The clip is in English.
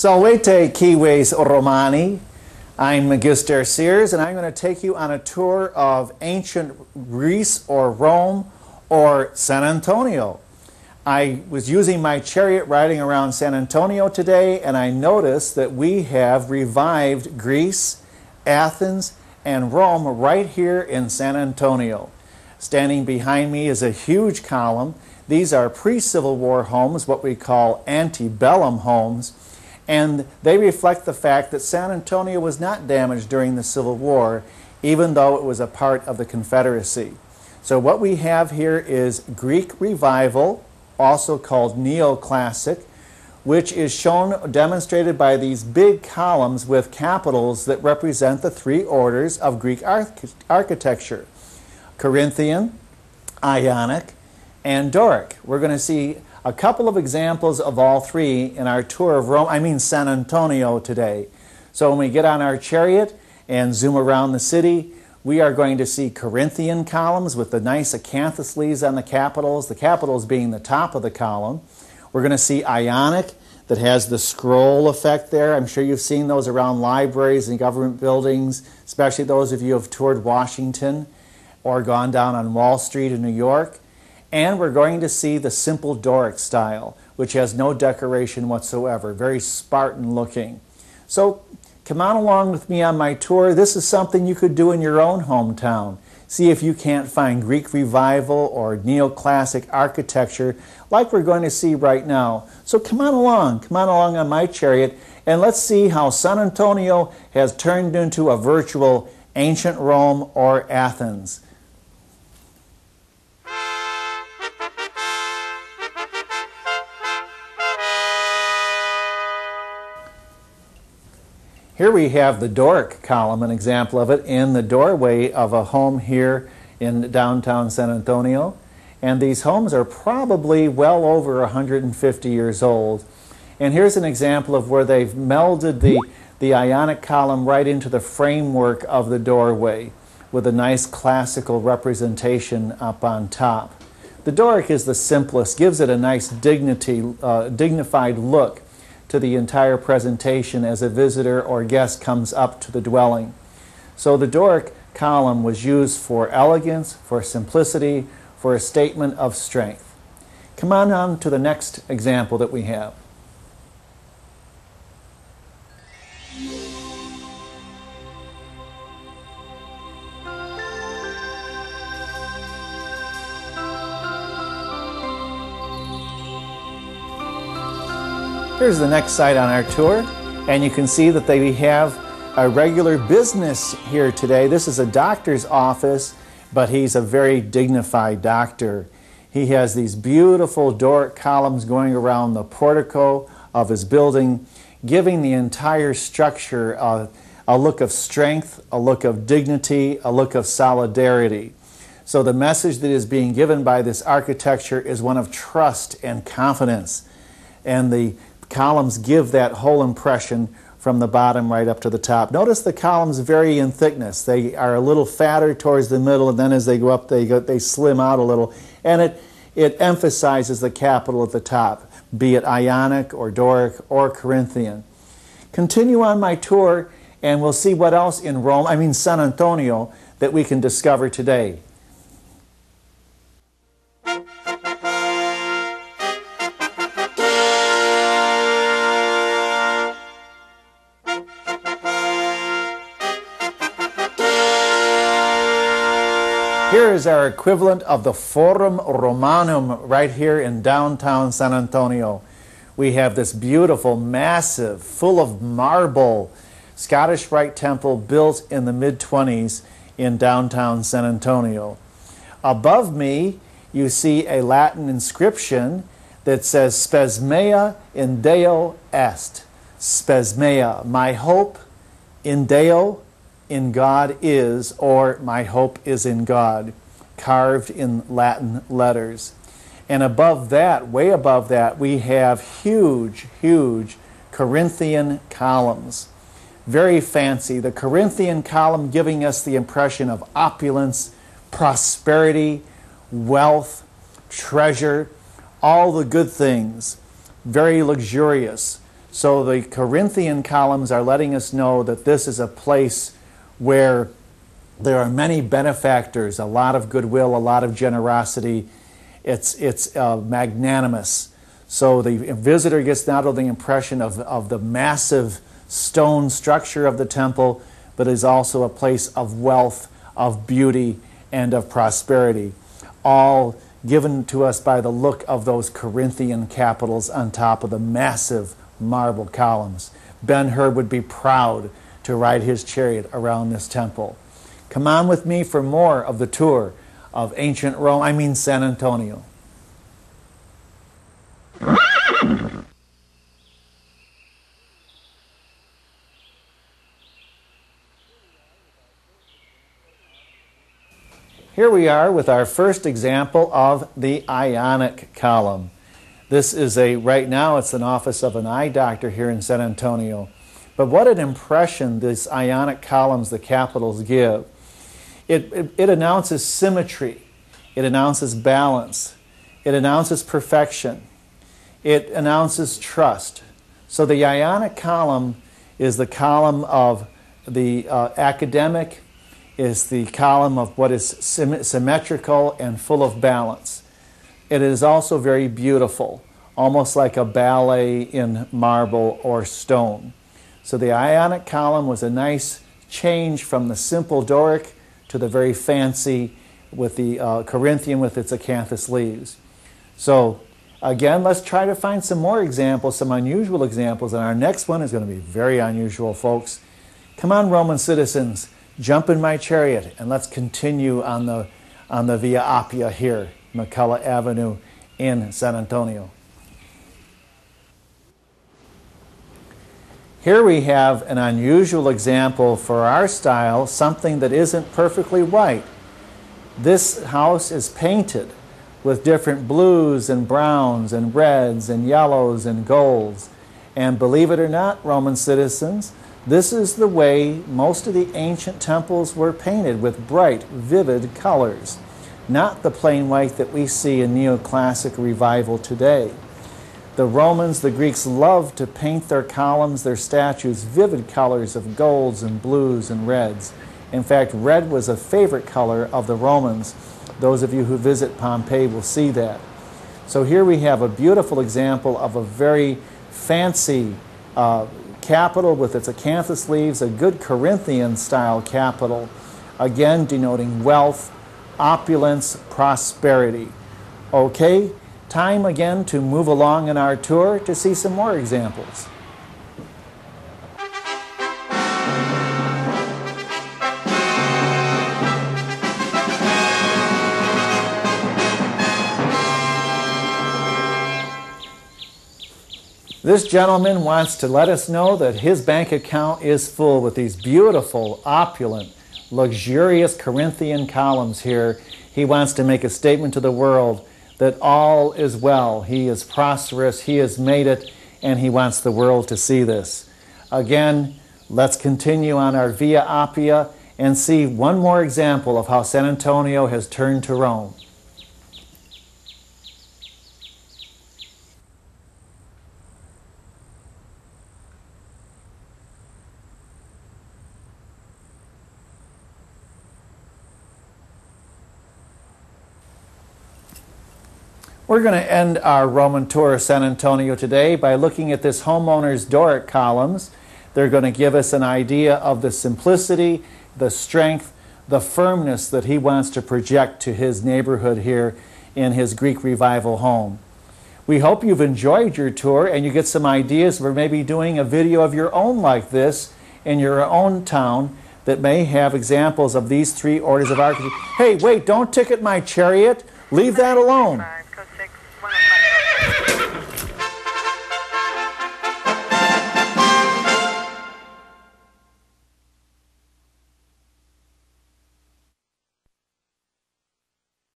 Salvete Kiwes Romani. I'm Magister Sears, and I'm going to take you on a tour of ancient Greece or Rome or San Antonio. I was using my chariot riding around San Antonio today, and I noticed that we have revived Greece, Athens, and Rome right here in San Antonio. Standing behind me is a huge column. These are pre-Civil War homes, what we call antebellum homes, and they reflect the fact that San Antonio was not damaged during the Civil War, even though it was a part of the Confederacy. So what we have here is Greek Revival, also called Neoclassic, which is demonstrated by these big columns with capitals that represent the three orders of Greek architecture: Corinthian, Ionic, and Doric. We're going to see a couple of examples of all three in our tour of San Antonio today. So when we get on our chariot and zoom around the city, we are going to see Corinthian columns with the nice acanthus leaves on the capitals being the top of the column. We're going to see Ionic that has the scroll effect there. I'm sure you've seen those around libraries and government buildings, especially those of you who have toured Washington or gone down on Wall Street in New York. And we're going to see the simple Doric style, which has no decoration whatsoever, very Spartan looking. So come on along with me on my tour. This is something you could do in your own hometown. See if you can't find Greek Revival or Neoclassic architecture like we're going to see right now. So come on along on my chariot, and let's see how San Antonio has turned into a virtual ancient Rome or Athens. Here we have the Doric column, an example of it, in the doorway of a home here in downtown San Antonio. And these homes are probably well over 150 years old. And here's an example of where they've melded the Ionic column right into the framework of the doorway with a nice classical representation up on top. The Doric is the simplest, gives it a nice dignified look to the entire presentation as a visitor or guest comes up to the dwelling. So the Doric column was used for elegance, for simplicity, for a statement of strength. Come on to the next example that we have. Here's the next site on our tour, and you can see that we have a regular business here today. This is a doctor's office, but he's a very dignified doctor. He has these beautiful Doric columns going around the portico of his building, giving the entire structure a look of strength, a look of dignity, a look of solidarity. So the message that is being given by this architecture is one of trust and confidence. And the columns give that whole impression from the bottom right up to the top. Notice the columns vary in thickness. They are a little fatter towards the middle, and then as they go up, they slim out a little. And it emphasizes the capital at the top, be it Ionic or Doric or Corinthian. Continue on my tour, and we'll see what else in San Antonio, that we can discover today. Here is our equivalent of the Forum Romanum right here in downtown San Antonio. We have this beautiful, massive, full of marble Scottish Rite temple built in the mid-20s in downtown San Antonio. Above me, you see a Latin inscription that says, Spes in Deo est. Spes, my hope in Deo, in God is, or my hope is in God, carved in Latin letters. And above that, way above that, we have huge, huge Corinthian columns. Very fancy. The Corinthian column giving us the impression of opulence, prosperity, wealth, treasure, all the good things. Very luxurious. So the Corinthian columns are letting us know that this is a place where there are many benefactors, a lot of goodwill, a lot of generosity. It's magnanimous. So the visitor gets not only the impression of the massive stone structure of the temple, but is also a place of wealth, of beauty, and of prosperity, all given to us by the look of those Corinthian capitals on top of the massive marble columns. Ben-Hur would be proud to ride his chariot around this temple. Come on with me for more of the tour of ancient Rome, San Antonio. Here we are with our first example of the Ionic column. This is right now it's an office of an eye doctor here in San Antonio. But what an impression these Ionic columns, the capitals, give. It announces symmetry. It announces balance. It announces perfection. It announces trust. So the Ionic column is the column of the academic, is the column of what is symmetrical and full of balance. It is also very beautiful, almost like a ballet in marble or stone. So the Ionic column was a nice change from the simple Doric to the very fancy with the Corinthian with its acanthus leaves. So again, let's try to find some more examples, some unusual examples, and our next one is going to be very unusual, folks. Come on, Roman citizens, jump in my chariot and let's continue on the Via Appia here, McCullough Avenue in San Antonio. Here we have an unusual example for our style, something that isn't perfectly white. This house is painted with different blues and browns and reds and yellows and golds. And believe it or not, Roman citizens, this is the way most of the ancient temples were painted, with bright, vivid colors, not the plain white that we see in neoclassic revival today. The Romans, the Greeks loved to paint their columns, their statues, vivid colors of golds and blues and reds. In fact, red was a favorite color of the Romans. Those of you who visit Pompeii will see that. So here we have a beautiful example of a very fancy capital with its acanthus leaves, a good Corinthian style capital, again denoting wealth, opulence, prosperity. Okay, time again to move along in our tour to see some more examples. This gentleman wants to let us know that his bank account is full with these beautiful, opulent, luxurious Corinthian columns here. He wants to make a statement to the world that all is well. He is prosperous, he has made it, and he wants the world to see this. Again, let's continue on our Via Appia and see one more example of how San Antonio has turned to Rome. We're going to end our Roman tour of San Antonio today by looking at this homeowner's Doric columns. They're going to give us an idea of the simplicity, the strength, the firmness that he wants to project to his neighborhood here in his Greek Revival home. We hope you've enjoyed your tour and you get some ideas for maybe doing a video of your own like this in your own town that may have examples of these three orders of architecture. Hey, wait, don't ticket my chariot. Leave that alone.